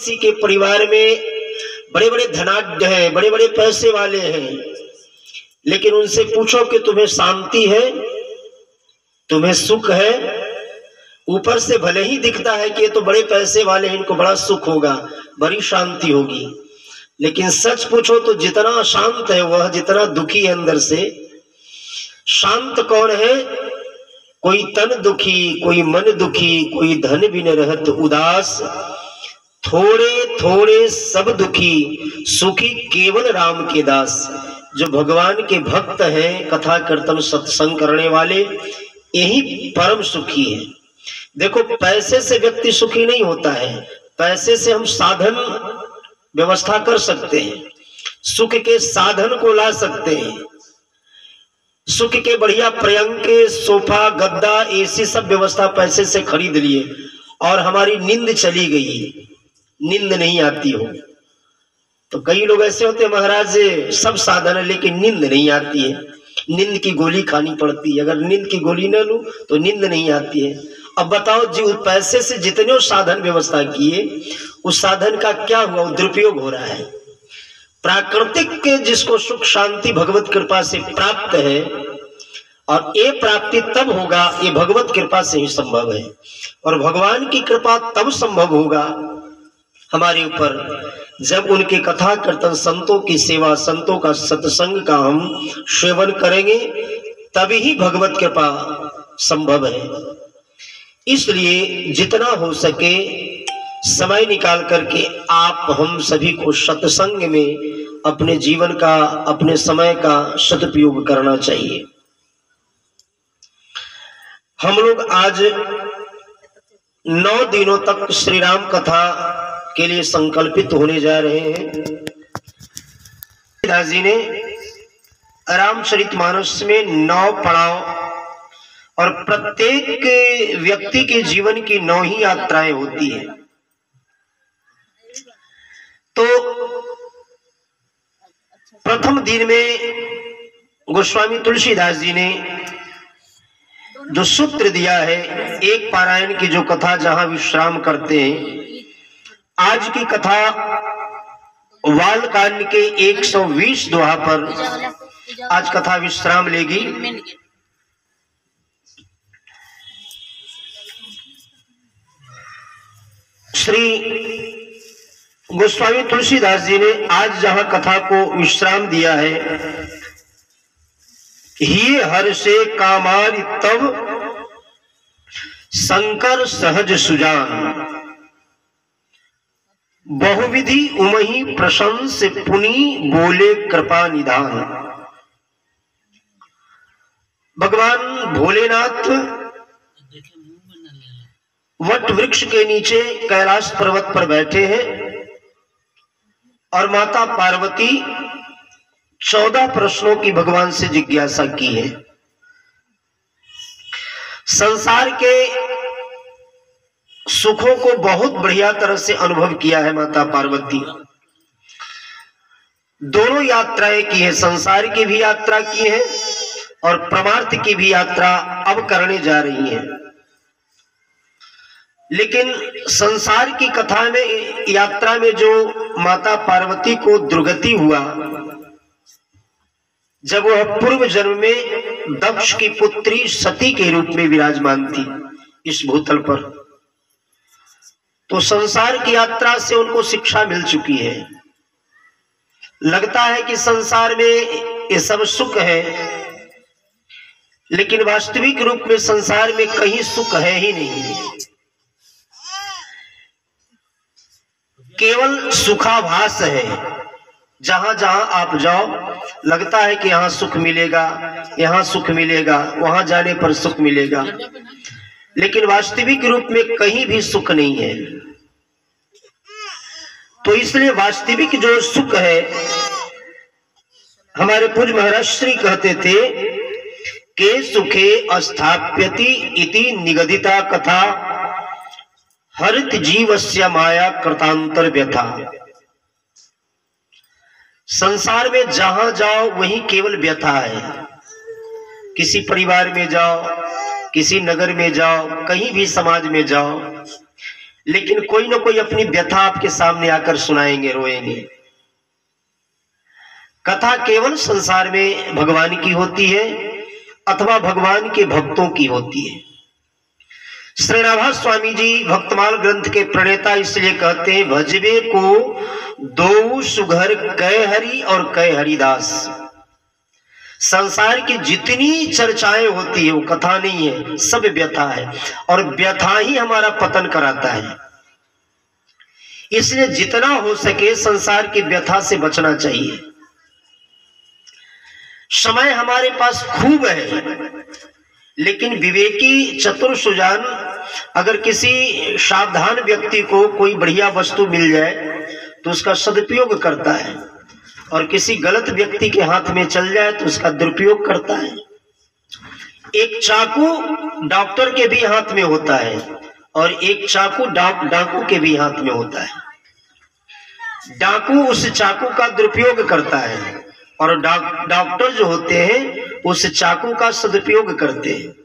किसी के परिवार में बड़े बड़े धनाढ्य हैं, बड़े बड़े पैसे वाले हैं, लेकिन उनसे पूछो कि तुम्हें शांति है, तुम्हें सुख है? ऊपर से भले ही दिखता है कि ये तो बड़े पैसे वाले हैं, इनको बड़ा सुख होगा, बड़ी शांति होगी, लेकिन सच पूछो तो जितना अशांत है वह, जितना दुखी है अंदर से। शांत कौन है? कोई तन दुखी, कोई मन दुखी, कोई धन बिन रहत उदास, थोड़े थोड़े सब दुखी, सुखी केवल राम के दास। जो भगवान के भक्त हैं, कथा कीर्तन सत्संग करने वाले, यही परम सुखी है। देखो, पैसे से व्यक्ति सुखी नहीं होता है, पैसे से हम साधन व्यवस्था कर सकते हैं, सुख के साधन को ला सकते हैं, सुख के बढ़िया पर्यंके, सोफा, गद्दा, एसी सब व्यवस्था पैसे से खरीद लिए और हमारी नींद चली गई, नींद नहीं आती हो। तो कई लोग ऐसे होते हैं, महाराज सब साधन है लेकिन नींद नहीं आती है, नींद की गोली खानी पड़ती है, अगर नींद की गोली न लूं तो नींद नहीं आती है। अब बताओ जी, उस पैसे से जितने साधन व्यवस्था किए, उस साधन का क्या हुआ? दुरुपयोग हो रहा है। प्राकृतिक के जिसको सुख शांति भगवत कृपा से प्राप्त है, और ये प्राप्ति तब होगा, ये भगवत कृपा से ही संभव है, और भगवान की कृपा तब संभव होगा हमारे ऊपर जब उनके कथा कीर्तन, संतों की सेवा, संतों का सत्संग का हम सेवन करेंगे, तभी ही भगवत कृपा संभव है। इसलिए जितना हो सके समय निकाल करके आप हम सभी को सत्संग में अपने जीवन का, अपने समय का सदुपयोग करना चाहिए। हम लोग आज 9 दिनों तक श्री राम कथा के लिए संकल्पित होने जा रहे हैं। दास जी ने रामचरितमानस में 9 पड़ाव, और प्रत्येक व्यक्ति के जीवन की 9 ही यात्राएं होती है। तो प्रथम दिन में गोस्वामी तुलसीदास जी ने जो सूत्र दिया है, एक पारायण की जो कथा जहां विश्राम करते हैं, आज की कथा वालकांड के 120 दोहा पर आज कथा विश्राम लेगी। श्री गोस्वामी तुलसीदास जी ने आज जहां कथा को विश्राम दिया है, ही हर से कामारि तब शंकर सहज सुजान, बहुविधि उमहि प्रशंस पुनि बोले कृपा निधान। भगवान भोलेनाथ वट वृक्ष के नीचे कैलाश पर्वत पर बैठे हैं, और माता पार्वती 14 प्रश्नों की भगवान से जिज्ञासा की है। संसार के सुखों को बहुत बढ़िया तरह से अनुभव किया है माता पार्वती। दोनों यात्राएं की है, संसार की भी यात्रा की है और परमार्थ की भी यात्रा अब करने जा रही है। लेकिन संसार की कथा में, यात्रा में जो माता पार्वती को दुर्गति हुआ, जब वह पूर्व जन्म में दक्ष की पुत्री सती के रूप में विराजमान थी इस भूतल पर, तो संसार की यात्रा से उनको शिक्षा मिल चुकी है। लगता है कि संसार में ये सब सुख है, लेकिन वास्तविक रूप में संसार में कहीं सुख है ही नहीं, केवल सुखाभास है। जहां जहां आप जाओ लगता है कि यहां सुख मिलेगा, यहां सुख मिलेगा, वहां जाने पर सुख मिलेगा, लेकिन वास्तविक रूप में कहीं भी सुख नहीं है। तो इसलिए वास्तविक जो सुख है, हमारे पूज्य महाराज श्री कहते थे के सुखे अस्थाप्यति इति निगदिता कथा, हरित जीवस्य माया कृतांतर व्यथा। संसार में जहां जाओ वहीं केवल व्यथा है। किसी परिवार में जाओ, किसी नगर में जाओ, कहीं भी समाज में जाओ, लेकिन कोई ना कोई अपनी व्यथा आपके सामने आकर सुनाएंगे, रोएंगे। कथा केवल संसार में भगवान की होती है अथवा भगवान के भक्तों की होती है। श्रीनाभास स्वामी जी भक्तमाल ग्रंथ के प्रणेता इसलिए कहते हैं, भजबे को दो सुघर कै हरि और कै हरिदास। संसार की जितनी चर्चाएं होती है वो कथा नहीं है, सब व्यथा है, और व्यथा ही हमारा पतन कराता है। इसलिए जितना हो सके संसार की व्यथा से बचना चाहिए। समय हमारे पास खूब है, लेकिन विवेकी चतुर सुजान अगर किसी सावधान व्यक्ति को कोई बढ़िया वस्तु मिल जाए तो उसका सदुपयोग करता है, और किसी गलत व्यक्ति के हाथ में चल जाए तो उसका दुरुपयोग करता है। एक चाकू डॉक्टर के भी हाथ में होता है और एक चाकू डाकू के भी हाथ में होता है। डाकू उस चाकू का दुरुपयोग करता है और डॉक्टर जो होते हैं उस चाकू का सदुपयोग करते हैं।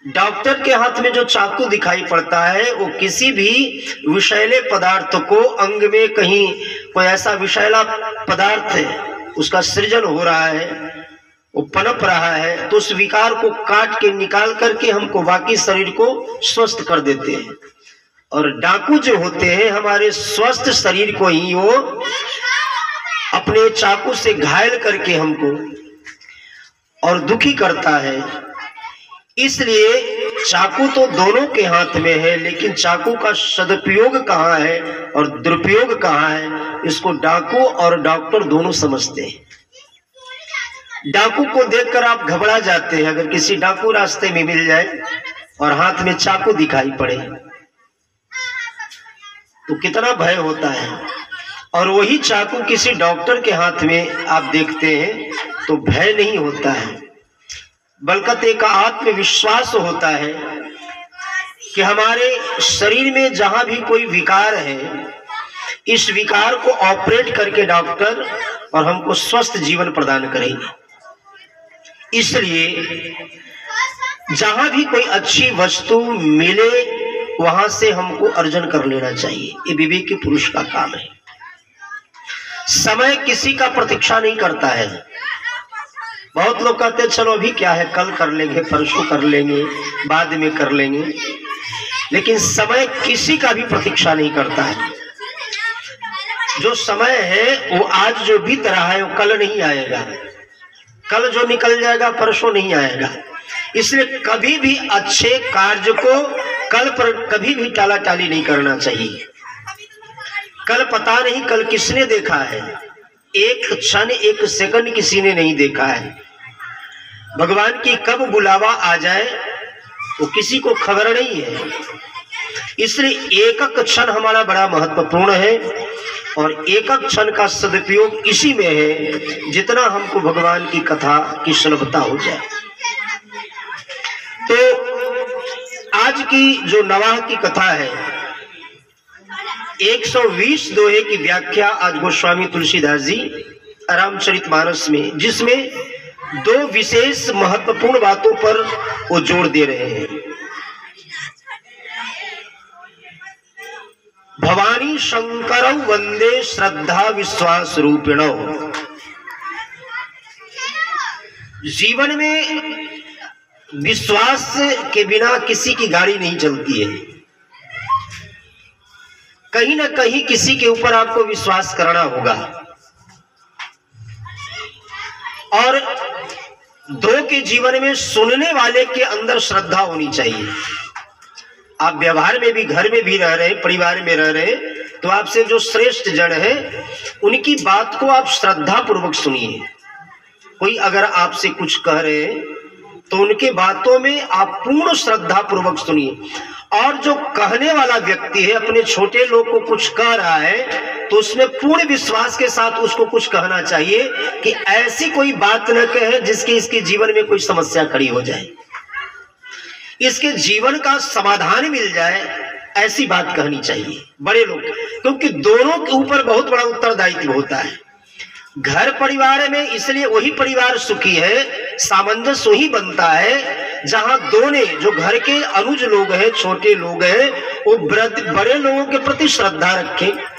डॉक्टर के हाथ में जो चाकू दिखाई पड़ता है वो किसी भी विषैले पदार्थ को, अंग में कहीं कोई ऐसा विषैला पदार्थ है उसका सृजन हो रहा है, वो पनप रहा है, तो उस विकार को काट के निकाल करके हमको बाकी शरीर को स्वस्थ कर देते हैं। और डाकू जो होते हैं हमारे स्वस्थ शरीर को ही वो अपने चाकू से घायल करके हमको और दुखी करता है। इसलिए चाकू तो दोनों के हाथ में है, लेकिन चाकू का सदुपयोग कहाँ है और दुरुपयोग कहाँ है, इसको डाकू और डॉक्टर दोनों समझते हैं। डाकू को देखकर आप घबरा जाते हैं अगर किसी डाकू रास्ते में मिल जाए और हाथ में चाकू दिखाई पड़े तो कितना भय होता है। और वही चाकू किसी डॉक्टर के हाथ में आप देखते हैं तो भय नहीं होता है, बल्कि एक आत्मविश्वास होता है कि हमारे शरीर में जहां भी कोई विकार है, इस विकार को ऑपरेट करके डॉक्टर और हमको स्वस्थ जीवन प्रदान करेंगे। इसलिए जहां भी कोई अच्छी वस्तु मिले वहां से हमको अर्जन कर लेना चाहिए। ये विवेकी पुरुष का काम है। समय किसी का प्रतीक्षा नहीं करता है। बहुत लोग कहते हैं चलो अभी क्या है, कल कर लेंगे, परसों कर लेंगे, बाद में कर लेंगे, लेकिन समय किसी का भी प्रतीक्षा नहीं करता है। जो समय है वो आज जो बीत रहा है वो कल नहीं आएगा, कल जो निकल जाएगा परसों नहीं आएगा। इसलिए कभी भी अच्छे कार्य को कल पर कभी भी टाला टाली नहीं करना चाहिए। कल पता नहीं कल किसने देखा है, एक क्षण एक सेकंड किसी ने नहीं देखा है। भगवान की कब बुलावा आ जाए वो किसी को खबर नहीं है। इसलिए एक क्षण हमारा बड़ा महत्वपूर्ण है और एक क्षण का सदुपयोग इसी में है जितना हमको भगवान की कथा की सुलभता हो जाए। तो आज की जो नवाह की कथा है 120 दोहे की व्याख्या आज गोस्वामी तुलसीदास जी रामचरितमानस में, जिसमें दो विशेष महत्वपूर्ण बातों पर वो जोर दे रहे हैं। भवानी शंकर वंदे श्रद्धा विश्वास रूपिणौ। जीवन में विश्वास के बिना किसी की गाड़ी नहीं चलती है। कहीं ना कहीं किसी के ऊपर आपको विश्वास करना होगा। और दो के जीवन में सुनने वाले के अंदर श्रद्धा होनी चाहिए। आप व्यवहार में भी, घर में भी रह रहे, परिवार में रह रहे, तो आपसे जो श्रेष्ठ जन है उनकी बात को आप श्रद्धा पूर्वक सुनिए। कोई अगर आपसे कुछ कह रहे हैं तो उनके बातों में आप पूर्ण श्रद्धा पूर्वक सुनिए। और जो कहने वाला व्यक्ति है अपने छोटे लोग को कुछ कह रहा है तो उसमें पूर्ण विश्वास के साथ उसको कुछ कहना चाहिए कि ऐसी कोई बात न कहे जिसकी इसके जीवन में कोई समस्या खड़ी हो जाए, इसके जीवन का समाधान मिल जाए, ऐसी बात कहनी चाहिए बड़े लोग। क्योंकि दोनों के ऊपर बहुत बड़ा उत्तरदायित्व होता है। घर परिवार में इसलिए वही परिवार सुखी है, सामंजस्य वही बनता है जहां दोनों जो घर के अनुज लोग हैं, छोटे लोग हैं, वो बड़े लोगों के प्रति श्रद्धा रखें।